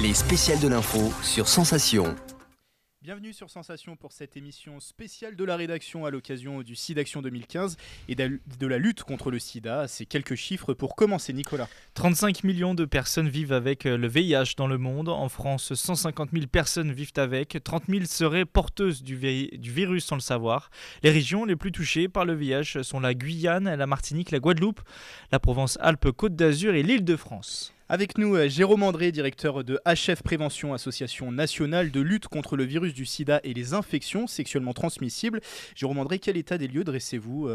Les spéciales de l'info sur Sensation. Bienvenue sur Sensation pour cette émission spéciale de la rédaction à l'occasion du SIDAction 2015 et de la lutte contre le sida. Ces quelques chiffres pour commencer, Nicolas. 35 millions de personnes vivent avec le VIH dans le monde. En France, 150 000 personnes vivent avec. 30 000 seraient porteuses du virus sans le savoir. Les régions les plus touchées par le VIH sont la Guyane, la Martinique, la Guadeloupe, la Provence-Alpes-Côte d'Azur et l'Île-de-France. Avec nous, Jérôme André, directeur de HF Prévention, association nationale de lutte contre le virus du sida et les infections sexuellement transmissibles. Jérôme André, quel état des lieux dressez-vous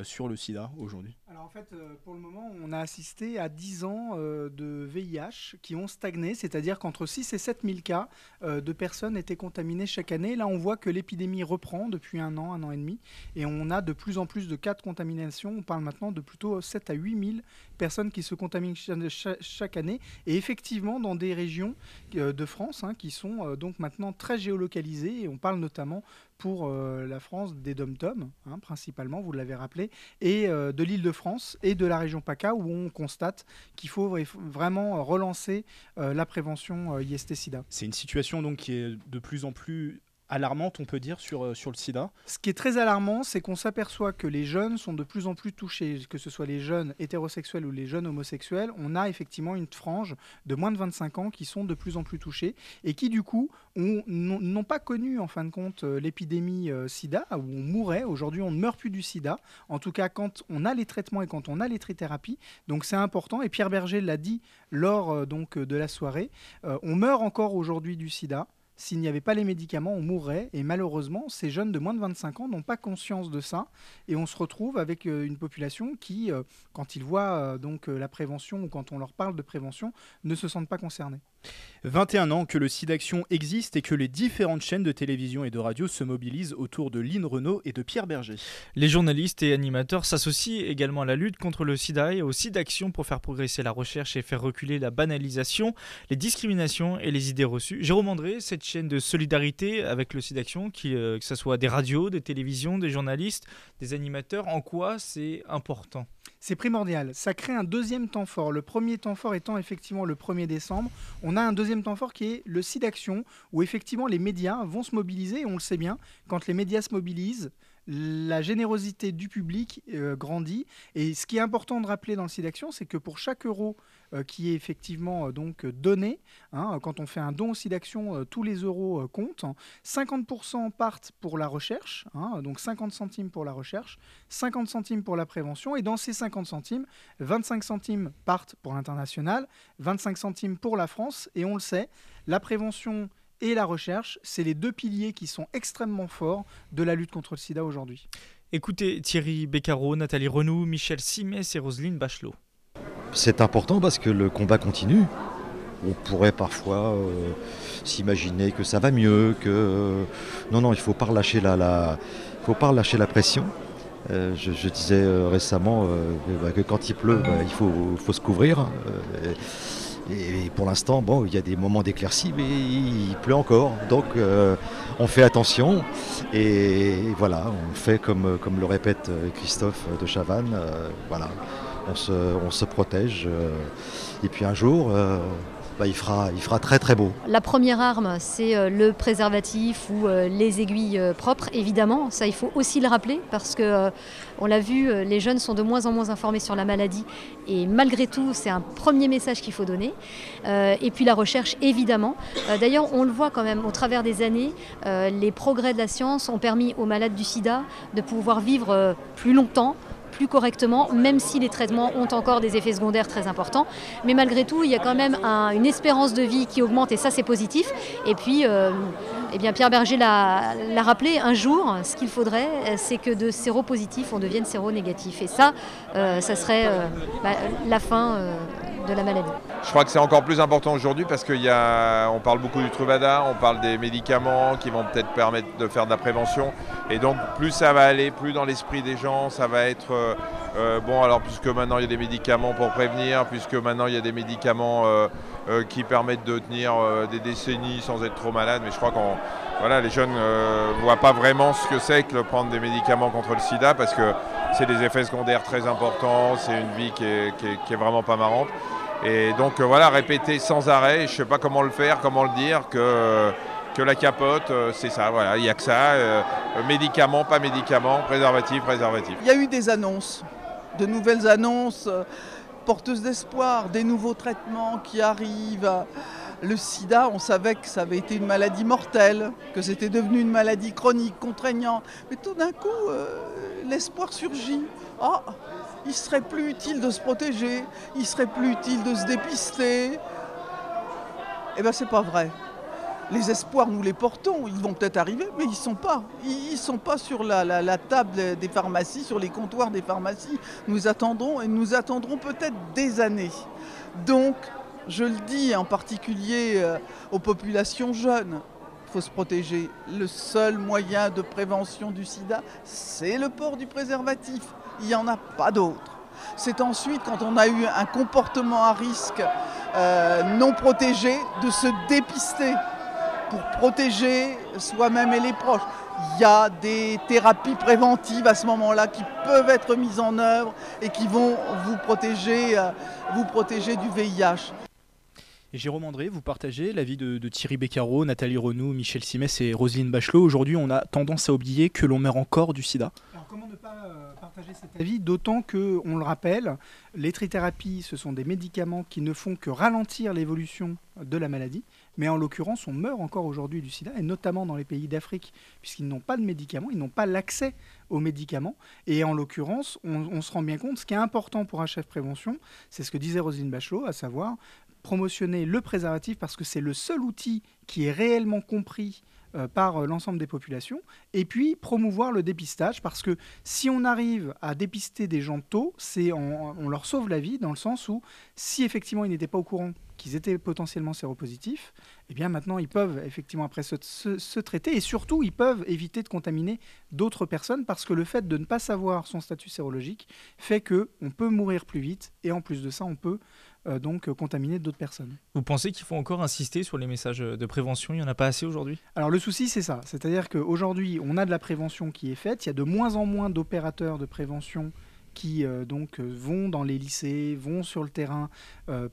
sur le sida aujourd'hui ? Alors en fait, pour le moment, on a assisté à 10 ans de VIH qui ont stagné, c'est-à-dire qu'entre 6 et 7 000 cas de personnes étaient contaminées chaque année. Là, on voit que l'épidémie reprend depuis un an et demi, et on a de plus en plus de cas de contamination. On parle maintenant de plutôt 7 à 8 000 personnes qui se contaminent chaque année, et effectivement dans des régions de France qui sont donc maintenant très géolocalisées, et on parle notamment pour la France des DOM-TOM, principalement, vous l'avez rappelé, et de l'Île-de-France et de la région PACA, où on constate qu'il faut vraiment relancer la prévention IST-SIDA. C'est une situation donc qui est de plus en plus alarmante, on peut dire, sur le sida. Ce qui est très alarmant, c'est qu'on s'aperçoit que les jeunes sont de plus en plus touchés, que ce soit les jeunes hétérosexuels ou les jeunes homosexuels. On a effectivement une frange de moins de 25 ans qui sont de plus en plus touchés et qui, du coup, n'ont pas connu, en fin de compte, l'épidémie sida, où on mourait. Aujourd'hui, on ne meurt plus du sida, en tout cas quand on a les traitements et quand on a les trithérapies. Donc c'est important, et Pierre Berger l'a dit lors de la soirée, on meurt encore aujourd'hui du sida. S'il n'y avait pas les médicaments, on mourrait. Et malheureusement, ces jeunes de moins de 25 ans n'ont pas conscience de ça. Et on se retrouve avec une population qui, quand ils voient la prévention ou quand on leur parle de prévention, ne se sentent pas concernés. 21 ans que le SIDAction existe et que les différentes chaînes de télévision et de radio se mobilisent autour de Lynn Renaud et de Pierre Berger. Les journalistes et animateurs s'associent également à la lutte contre le sida et au SIDAction pour faire progresser la recherche et faire reculer la banalisation, les discriminations et les idées reçues. Jérôme André, cette chaîne de solidarité avec le SIDAction, que ce soit des radios, des télévisions, des journalistes, des animateurs, en quoi c'est important ? C'est primordial. Ça crée un deuxième temps fort. Le premier temps fort étant effectivement le 1er décembre. On a un deuxième temps fort qui est le SIDAction, où effectivement les médias vont se mobiliser. Et on le sait bien, quand les médias se mobilisent, la générosité du public grandit. Et ce qui est important de rappeler dans le SIDAction, c'est que pour chaque euro qui est effectivement donné, quand on fait un don au SIDAction, tous les euros comptent. 50% partent pour la recherche, donc 50 centimes pour la recherche, 50 centimes pour la prévention, et dans ces 50 centimes, 25 centimes partent pour l'international, 25 centimes pour la France, et on le sait, la prévention et la recherche, c'est les deux piliers qui sont extrêmement forts de la lutte contre le sida aujourd'hui. Écoutez Thierry Beccaro, Nathalie Renou, Michel Simès et Roselyne Bachelot. C'est important parce que le combat continue. On pourrait parfois s'imaginer que ça va mieux, que non, il ne faut pas relâcher la pression. Je disais récemment que quand il pleut, il faut se couvrir. Et pour l'instant, il y a des moments d'éclaircie, mais il pleut encore. Donc on fait attention et voilà, on fait comme le répète Christophe de Chavannes. Voilà, on se protège. Et puis un jour, il fera très très beau. La première arme, c'est le préservatif ou les aiguilles propres, évidemment. Ça, il faut aussi le rappeler parce que, on l'a vu, les jeunes sont de moins en moins informés sur la maladie. Et malgré tout, c'est un premier message qu'il faut donner. Et puis la recherche, évidemment. D'ailleurs, on le voit quand même au travers des années, les progrès de la science ont permis aux malades du sida de pouvoir vivre plus longtemps, plus correctement, même si les traitements ont encore des effets secondaires très importants. Mais malgré tout, il y a quand même une espérance de vie qui augmente, et ça, c'est positif. Et puis, Pierre Berger l'a rappelé, un jour, ce qu'il faudrait, c'est que de séropositif, on devienne séronégatif. Et ça, ça serait la fin de la maladie. Je crois que c'est encore plus important aujourd'hui parce qu'on parle beaucoup du Truvada, on parle des médicaments qui vont peut-être permettre de faire de la prévention. Et donc plus ça va aller, plus dans l'esprit des gens, ça va être puisque maintenant il y a des médicaments pour prévenir, puisque maintenant il y a des médicaments qui permettent de tenir des décennies sans être trop malade. Mais je crois que les jeunes ne voient pas vraiment ce que c'est que de prendre des médicaments contre le sida parce que c'est des effets secondaires très importants, c'est une vie qui est vraiment pas marrante. Et donc voilà, répéter sans arrêt, je ne sais pas comment le faire, comment le dire, que la capote, c'est ça, voilà, il n'y a que ça. Médicaments, pas médicaments, préservatifs, préservatifs. Il y a eu des annonces, de nouvelles annonces porteuses d'espoir, des nouveaux traitements qui arrivent. Le sida, on savait que ça avait été une maladie mortelle, que c'était devenu une maladie chronique, contraignante. Mais tout d'un coup, l'espoir surgit. Ah, il serait plus utile de se protéger, il serait plus utile de se dépister. Eh bien, c'est pas vrai. Les espoirs, nous les portons, ils vont peut-être arriver, mais ils ne sont pas sur la table des pharmacies, sur les comptoirs des pharmacies. Nous attendrons et nous attendrons peut-être des années. Donc, je le dis en particulier aux populations jeunes, il faut se protéger. Le seul moyen de prévention du sida, c'est le port du préservatif. Il n'y en a pas d'autre. C'est ensuite, quand on a eu un comportement à risque non protégé, de se dépister pour protéger soi-même et les proches. Il y a des thérapies préventives à ce moment-là qui peuvent être mises en œuvre et qui vont vous protéger du VIH. Et Jérôme André, vous partagez l'avis de Thierry Beccaro, Nathalie Renou, Michel Simès et Roselyne Bachelot. Aujourd'hui, on a tendance à oublier que l'on meurt encore du sida. Alors comment ne pas partager cet avis, d'autant que, on le rappelle, les trithérapies, ce sont des médicaments qui ne font que ralentir l'évolution de la maladie, mais en l'occurrence, on meurt encore aujourd'hui du sida, et notamment dans les pays d'Afrique, puisqu'ils n'ont pas de médicaments, ils n'ont pas l'accès aux médicaments, et en l'occurrence, on se rend bien compte, ce qui est important pour HF Prévention, c'est ce que disait Roselyne Bachelot, à savoir promotionner le préservatif, parce que c'est le seul outil qui est réellement compris par l'ensemble des populations, et puis promouvoir le dépistage, parce que si on arrive à dépister des gens tôt, on leur sauve la vie, dans le sens où si effectivement ils n'étaient pas au courant qu'ils étaient potentiellement séropositifs, eh bien maintenant ils peuvent effectivement après se traiter, et surtout ils peuvent éviter de contaminer d'autres personnes, parce que le fait de ne pas savoir son statut sérologique fait qu'on peut mourir plus vite, et en plus de ça on peut donc contaminer d'autres personnes. Vous pensez qu'il faut encore insister sur les messages de prévention? Il n'y en a pas assez aujourd'hui? Alors le souci c'est ça, c'est-à-dire qu'aujourd'hui on a de la prévention qui est faite, il y a de moins en moins d'opérateurs de prévention qui vont dans les lycées, vont sur le terrain,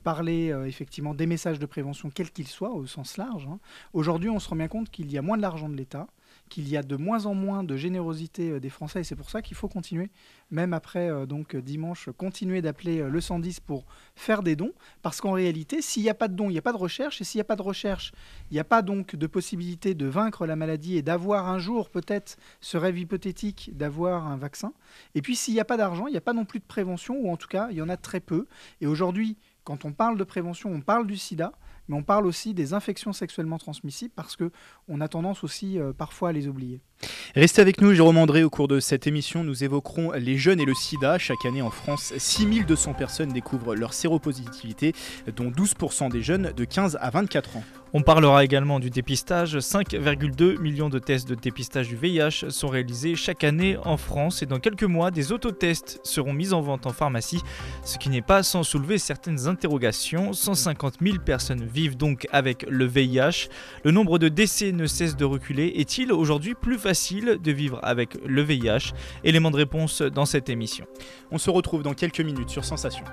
parler effectivement des messages de prévention, quels qu'ils soient, au sens large. Aujourd'hui, on se rend bien compte qu'il y a moins de l'argent de l'État, qu'il y a de moins en moins de générosité des Français, et c'est pour ça qu'il faut continuer, même après dimanche, continuer d'appeler le 110 pour faire des dons, parce qu'en réalité, s'il n'y a pas de dons, il n'y a pas de recherche, et s'il n'y a pas de recherche, il n'y a pas donc de possibilité de vaincre la maladie et d'avoir un jour peut-être ce rêve hypothétique d'avoir un vaccin. Et puis s'il n'y a pas d'argent, il n'y a pas non plus de prévention, ou en tout cas, il y en a très peu. Et aujourd'hui, quand on parle de prévention, on parle du sida, mais on parle aussi des infections sexuellement transmissibles, parce qu'on a tendance aussi parfois à les oublier. Restez avec nous, Jérôme André. Au cours de cette émission, nous évoquerons les jeunes et le sida. Chaque année en France, 6200 personnes découvrent leur séropositivité, dont 12% des jeunes de 15 à 24 ans. On parlera également du dépistage. 5,2 millions de tests de dépistage du VIH sont réalisés chaque année en France, et dans quelques mois, des autotests seront mis en vente en pharmacie, ce qui n'est pas sans soulever certaines interrogations. 150 000 personnes vivent donc avec le VIH. Le nombre de décès ne cesse de reculer. Est-il aujourd'hui plus facile de vivre avec le VIH? Élément de réponse dans cette émission. On se retrouve dans quelques minutes sur Sensation.